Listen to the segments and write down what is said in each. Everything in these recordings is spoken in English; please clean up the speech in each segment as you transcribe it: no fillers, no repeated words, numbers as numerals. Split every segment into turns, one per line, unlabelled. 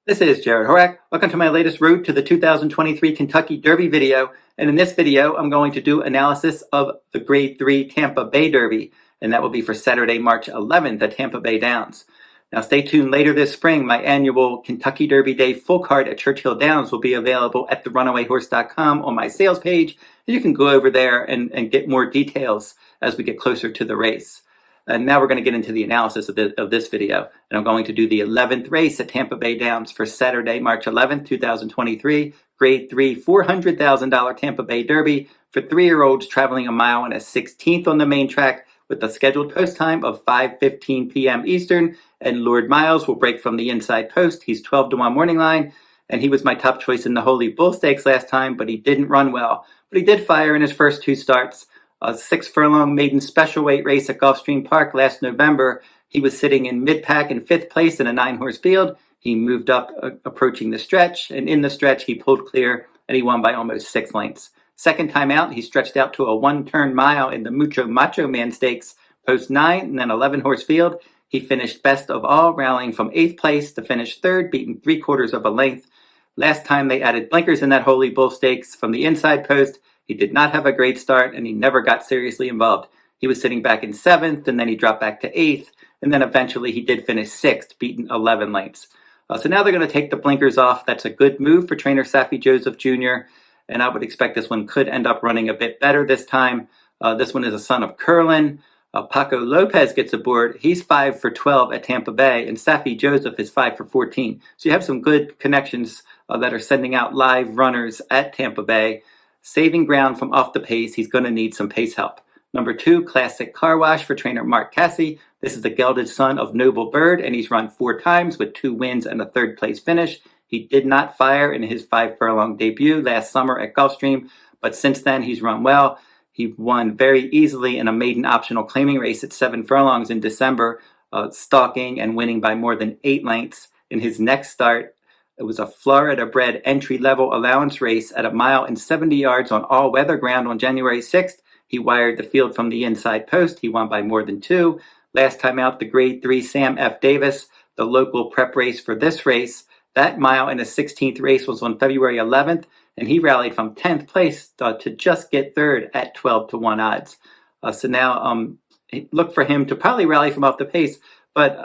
This is Jarrod Horak. Welcome to my latest Road to the 2023 Kentucky Derby video. And in this video, I'm going to do analysis of the Grade 3 Tampa Bay Derby. And that will be for Saturday, March 11th at Tampa Bay Downs. Now stay tuned. Later this spring, my annual Kentucky Derby Day full card at Churchill Downs will be available at theRunawayHorse.com on my sales page. And you can go over there and get more details as we get closer to the race. And now we're going to get into the analysis of this video. And I'm going to do the 11th race at Tampa Bay Downs for Saturday, March 11th, 2023. Grade 3, $400,000 Tampa Bay Derby for 3-year-olds traveling a mile and a 16th on the main track with a scheduled post time of 5:15 p.m. Eastern. And Lord Miles will break from the inside post. He's 12-1 morning line. And he was my top choice in the Holy Bull Stakes last time, but he didn't run well. But he did fire in his first two starts. A 6-furlong maiden special weight race at Gulfstream Park last November. He was sitting in mid-pack in 5th place in a 9-horse field. He moved up approaching the stretch, and in the stretch he pulled clear and he won by almost 6 lengths. Second time out, he stretched out to a 1-turn mile in the Mucho Macho Man Stakes, post 9 and then 11-horse field. He finished best of all, rallying from 8th place to finish 3rd, beaten 3/4 of a length. Last time they added blinkers in that Holy Bull Stakes from the inside post. He did not have a great start, and he never got seriously involved. He was sitting back in 7th, and then he dropped back to 8th, and then eventually he did finish 6th, beaten 11 lengths. So now they're going to take the blinkers off. That's a good move for trainer Saffie Joseph Jr., and I would expect this one could end up running a bit better this time. This one is a son of Curlin. Paco Lopez gets aboard. He's 5 for 12 at Tampa Bay, and Saffie Joseph is 5 for 14. So you have some good connections that are sending out live runners at Tampa Bay. Saving ground from off the pace, he's going to need some pace help. Number 2, Classic Car Wash for trainer Mark Casse. This is the gelded son of Noble Bird, and he's run 4 times with 2 wins and a 3rd place finish. He did not fire in his 5-furlong debut last summer at Gulfstream, but since then he's run well. He won very easily in a maiden optional claiming race at 7 furlongs in December, stalking and winning by more than 8 lengths. In his next start, it was a Florida-bred entry-level allowance race at 1 mile and 70 yards on all-weather ground on January 6th. He wired the field from the inside post. He won by more than 2. Last time out, the Grade 3 Sam F. Davis, the local prep race for this race. That mile and a 16th race was on February 11th, and he rallied from 10th place to just get 3rd at 12-1 odds. So now look for him to probably rally from off the pace, but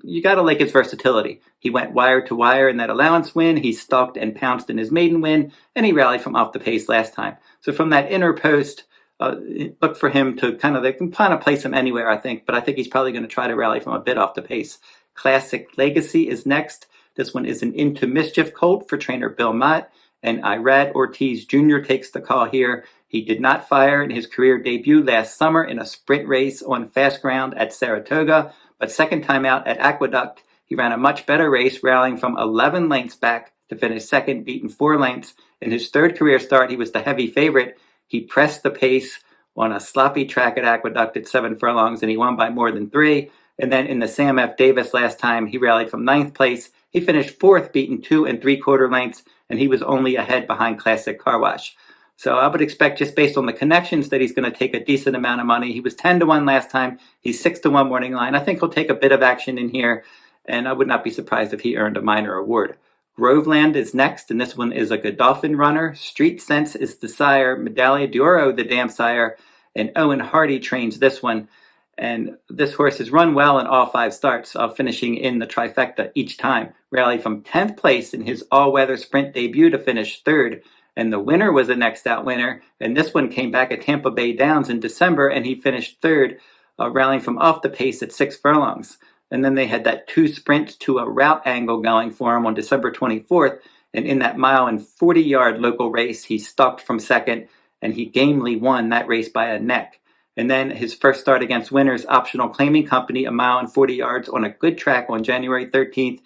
you got to like his versatility. He went wire to wire in that allowance win. He stalked and pounced in his maiden win, and he rallied from off the pace last time. So from that inner post, look for him to they can place him anywhere, I think, but I think he's probably going to try to rally from a bit off the pace. Classic Legacy is next. This one is an Into Mischief colt for trainer Bill Mott, and Irad Ortiz Jr. takes the call here. He did not fire in his career debut last summer in a sprint race on fast ground at Saratoga, but second time out at Aqueduct, he ran a much better race, rallying from 11 lengths back to finish 2nd, beaten 4 lengths. In his 3rd career start, he was the heavy favorite. He pressed the pace on a sloppy track at Aqueduct at 7 furlongs, and he won by more than 3. And then in the Sam F. Davis last time, he rallied from 9th place. He finished 4th, beaten 2 3/4 lengths, and he was only ahead behind Classic Car Wash. So I would expect, just based on the connections, that he's going to take a decent amount of money. He was 10-1 last time. He's 6-1 morning line. I think he'll take a bit of action in here, and I would not be surprised if he earned a minor award. Groveland is next, and this one is a Godolphin runner. Street Sense is the sire. Medaglia d'Oro, the dam sire, and Owen Hardy trains this one. And this horse has run well in all 5 starts, finishing in the trifecta each time. Rallied from 10th place in his all-weather sprint debut to finish 3rd. And the winner was the next out winner. And this one came back at Tampa Bay Downs in December, and he finished 3rd, rallying from off the pace at 6 furlongs. And then they had that 2 sprints to a route angle going for him on December 24th. And in that 1-40-yard local race, he stalked from 2nd, and he gamely won that race by a neck. And then his first start against Winners Optional Claiming Company, 1-40 yards on a good track on January 13th.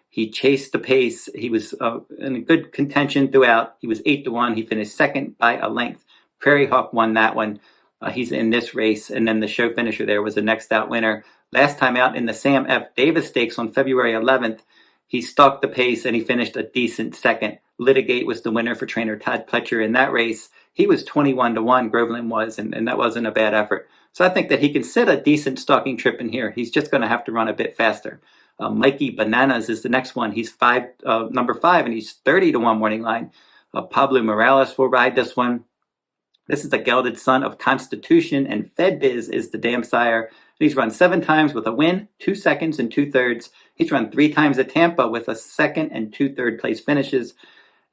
He chased the pace. He was in good contention throughout. He was 8-1. He finished 2nd by a length. Prairie Hawk won that one. He's in this race. And then the show finisher there was the next out winner. Last time out in the Sam F. Davis Stakes on February 11th, he stalked the pace and he finished a decent 2nd. Litigate was the winner for trainer Todd Pletcher in that race. He was 21-1, Groveland was, and that wasn't a bad effort. So I think that he can sit a decent stalking trip in here. He's just going to have to run a bit faster. Mikey Bananas is the next one. He's number 5, and he's 30-1 morning line. Pablo Morales will ride this one. This is the gelded son of Constitution, and FedBiz is the dam sire. He's run 7 times with a win, 2 seconds and 2/3. He's run 3 times at Tampa with a 2nd and 2/3 place finishes.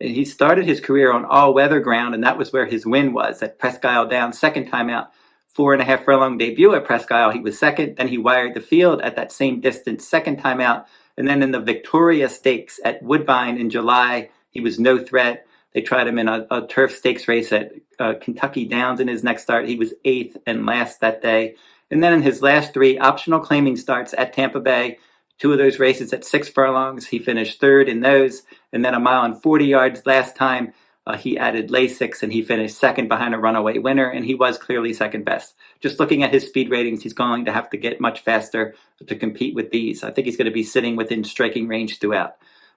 And he started his career on all-weather ground, and that was where his win was, at Presque Isle Downs, 2nd time out. 4.5 furlong debut at Presque Isle, he was 2nd. Then he wired the field at that same distance, 2nd time out. And then in the Victoria Stakes at Woodbine in July, he was no threat. They tried him in a turf stakes race at Kentucky Downs in his next start. He was 8th and last that day. And then in his last 3 optional claiming starts at Tampa Bay, 2 of those races at 6 furlongs, he finished 3rd in those. And then a mile and 40 yards last time, he added Lasix, and he finished 2nd behind a runaway winner, and he was clearly 2nd best. Just looking at his speed ratings, he's going to have to get much faster to compete with these. I think he's going to be sitting within striking range throughout.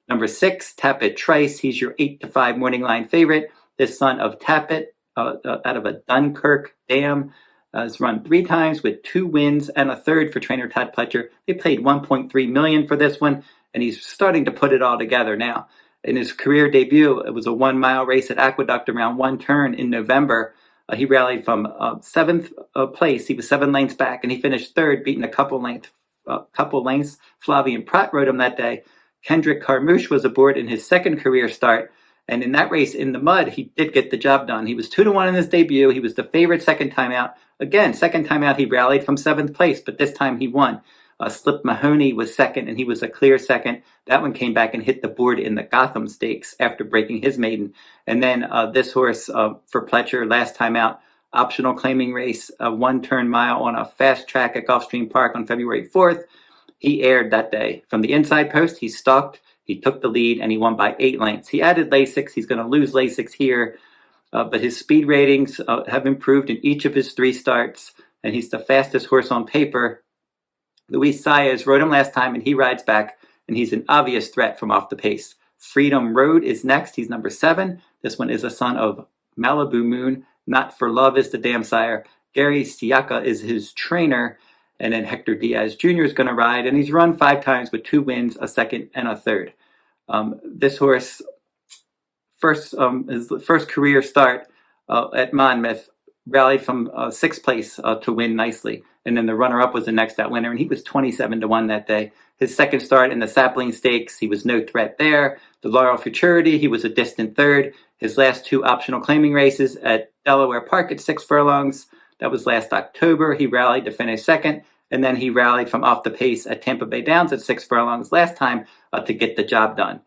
Number 6, Tapit Trice. He's your 8-5 morning line favorite. This son of Tapit, out of a Dunkirk dam, has run 3 times with 2 wins and a 3rd for trainer Todd Pletcher. They paid $1.3 million for this one, and he's starting to put it all together now. In his career debut, it was a 1-mile race at Aqueduct around 1 turn in November. He rallied from 7th place. He was 7 lengths back, and he finished 3rd, beating a couple lengths. Flavian Pratt rode him that day. Kendrick Carmouche was aboard in his 2nd career start, and in that race in the mud, he did get the job done. He was 2-1 in his debut. He was the favorite 2nd time out. Again, 2nd time out, he rallied from 7th place, but this time he won. Slip Mahoney was 2nd, and he was a clear 2nd. That one came back and hit the board in the Gotham Stakes after breaking his maiden. And then this horse for Pletcher, last time out, optional claiming race, a 1-turn mile on a fast track at Gulfstream Park on February 4th. He aired that day. From the inside post, he stalked, he took the lead, and he won by 8 lengths. He added Lasix. He's going to lose Lasix here, but his speed ratings have improved in each of his 3 starts, and he's the fastest horse on paper. Luis Saez rode him last time, and he rides back, and he's an obvious threat from off the pace. Freedom Road is next. He's number 7. This one is a son of Malibu Moon. Not for Love is the dam sire. Gary Siaka is his trainer, and then Hector Diaz Jr. is going to ride, and he's run 5 times with 2 wins, a 2nd, and a 3rd. This horse, his first career start at Monmouth, rallied from 6th place to win nicely. And then the runner-up was the next out winner, and he was 27-1 that day. His 2nd start in the Sapling Stakes, he was no threat there. The Laurel Futurity, he was a distant 3rd. His last 2 optional claiming races at Delaware Park at 6 furlongs, that was last October. He rallied to finish 2nd, and then he rallied from off the pace at Tampa Bay Downs at 6 furlongs last time to get the job done.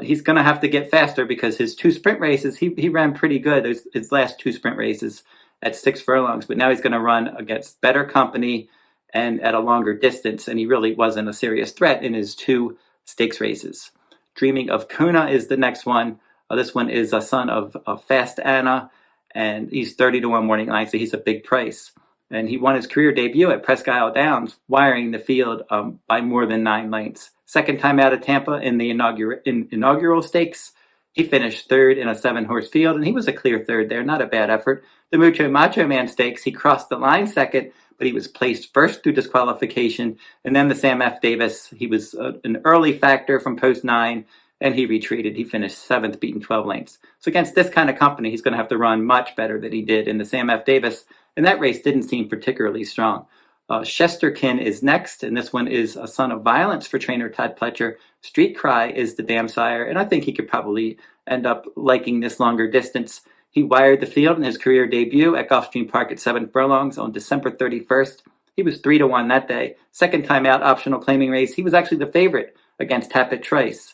He's going to have to get faster because his 2 sprint races, he ran pretty good. His last 2 sprint races at 6 furlongs, but now he's going to run against better company and at a longer distance, and he really wasn't a serious threat in his 2 stakes races. Dreaming of Kona is the next one. This one is a son of Fast Anna, and he's 30-1 morning line, so he's a big price. And he won his career debut at Presque Isle Downs, wiring the field by more than 9 lengths. 2nd time out of Tampa in the inaugural stakes. He finished 3rd in a 7-horse field, and he was a clear 3rd there, not a bad effort. The Mucho Macho Man Stakes, he crossed the line 2nd, but he was placed 1st through disqualification. And then the Sam F. Davis, he was an early factor from post 9, and he retreated. He finished 7th, beating 12 lengths. So against this kind of company, he's going to have to run much better than he did in the Sam F. Davis, and that race didn't seem particularly strong. Shesterkin is next, and this one is a son of violence for trainer Todd Pletcher. Street Cry is the dam sire, and I think he could probably end up liking this longer distance. He wired the field in his career debut at Gulfstream Park at 7 furlongs on December 31st. He was 3-1 that day. 2nd time out optional claiming race, he was actually the favorite against Tapit Trace.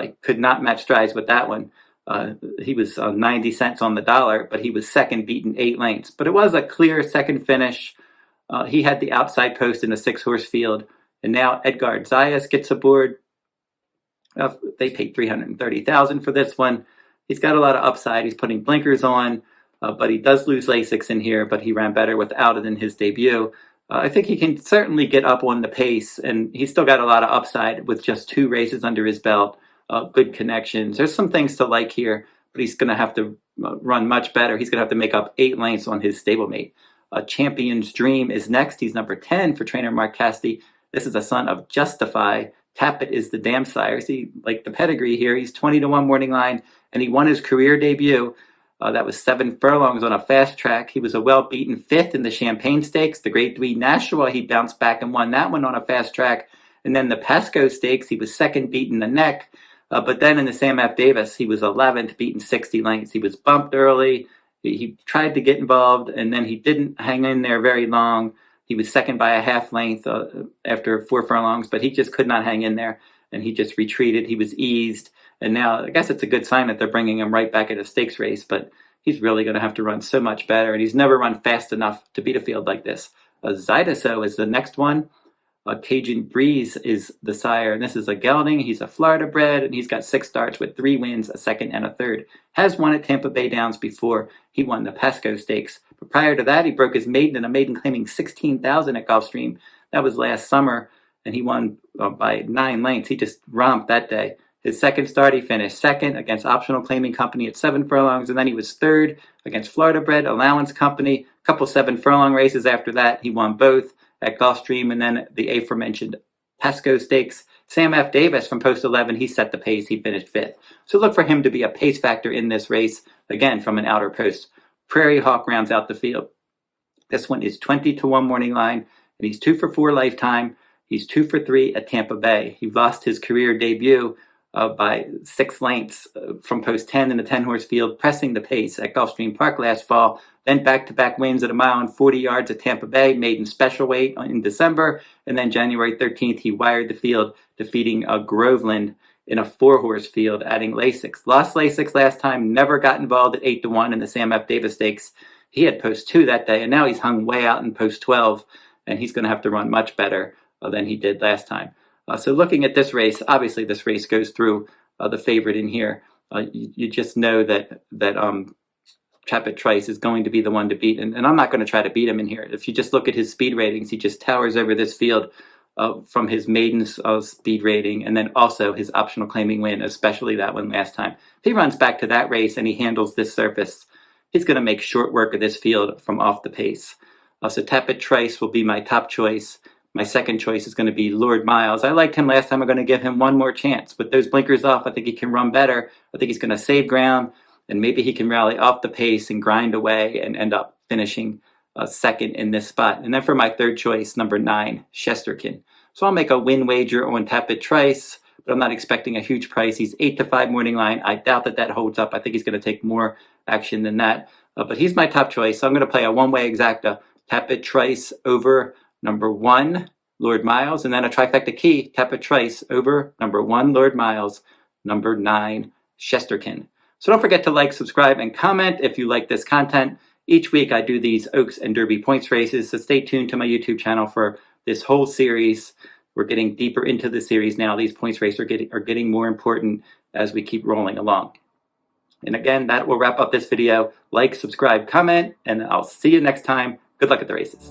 He could not match strides with that one. He was 90 cents on the dollar, but he was 2nd, beaten 8 lengths. But it was a clear 2nd finish. He had the outside post in a 6-horse field, and now Edgar Zayas gets aboard. They paid $330,000 for this one. He's got a lot of upside. He's putting blinkers on, but he does lose Lasix in here, but he ran better without it in his debut. I think he can certainly get up on the pace, and he's still got a lot of upside with just 2 races under his belt, good connections. There's some things to like here, but he's going to have to run much better. He's going to have to make up 8 lengths on his stablemate. Champion's Dream is next. He's number 10 for trainer Mark Cassidy. This is a son of Justify. Tapit is the dam sire. See, like the pedigree here, he's 20-1 morning line, and he won his career debut. That was 7 furlongs on a fast track. He was a well-beaten 5th in the Champagne Stakes. The Grade 3 Nashua, he bounced back and won that one on a fast track. And then the Pasco Stakes, he was 2nd, beaten the neck. But then in the Sam F. Davis, he was 11th, beaten 60 lengths. He was bumped early. He tried to get involved, and then he didn't hang in there very long. He was 2nd by a half length after 4 furlongs, but he just could not hang in there, and he just retreated. He was eased. And now, I guess it's a good sign that they're bringing him right back in a stakes race, but he's really going to have to run so much better, and he's never run fast enough to beat a field like this. Zydeceaux is the next one. Cajun Breeze is the sire, and this is a gelding. He's a Florida bred, and he's got 6 starts with 3 wins, a 2nd and a 3rd. Has won at Tampa Bay Downs before. He won the Pasco Stakes. But prior to that, he broke his maiden in a maiden claiming 16,000 at Gulfstream. That was last summer, and he won by 9 lengths. He just romped that day. His 2nd start, he finished 2nd against Optional Claiming Company at 7 furlongs, and then he was 3rd against Florida Bred Allowance Company. A couple 7 furlong races after that. He won both at Gulfstream, and then the aforementioned Pasco Stakes. Sam F. Davis from Post 11, he set the pace. He finished 5th. So look for him to be a pace factor in this race, again, from an outer post. Prairie Hawk rounds out the field. This one is 20-1 morning line, and he's 2 for 4 lifetime. He's 2 for 3 at Tampa Bay. He lost his career debut by 6 lengths from Post 10 in the 10-horse field, pressing the pace at Gulfstream Park last fall. Then back-to-back wins at 1 mile and 40 yards at Tampa Bay, maiden special weight in December. And then January 13th, he wired the field, defeating Groveland in a 4-horse field, adding Lasix. Lost Lasix last time, never got involved at 8-1 in the Sam F. Davis Stakes. He had Post 2 that day, and now he's hung way out in Post 12, and he's going to have to run much better than he did last time. So looking at this race, obviously this race goes through the favorite in here. You just know that Tapit Trice is going to be the one to beat, and I'm not going to try to beat him in here. If you just look at his speed ratings, he just towers over this field from his maiden speed rating, and then also his optional claiming win, especially that one last time. If he runs back to that race and he handles this surface, he's going to make short work of this field from off the pace. So Tapit Trice will be my top choice. My second choice is going to be Lord Miles. I liked him last time. I'm going to give him one more chance. With those blinkers off, I think he can run better. I think he's going to save ground, and maybe he can rally off the pace and grind away and end up finishing 2nd in this spot. And then for my third choice, number 9, Shesterkin. So I'll make a win wager on Tapit Trice, but I'm not expecting a huge price. He's 8-5 morning line. I doubt that holds up. I think he's going to take more action than that. But he's my top choice. So I'm going to play a one-way exacta. Tapit Trice over number 1, Lord Miles, and then a trifecta key, Tapit Trice over number 1, Lord Miles, number 9, Shesterkin. So don't forget to like, subscribe, and comment if you like this content. Each week I do these Oaks and Derby points races, so stay tuned to my YouTube channel for this whole series. We're getting deeper into the series now. These points races are getting more important as we keep rolling along. And again, that will wrap up this video. Like, subscribe, comment, and I'll see you next time. Good luck at the races.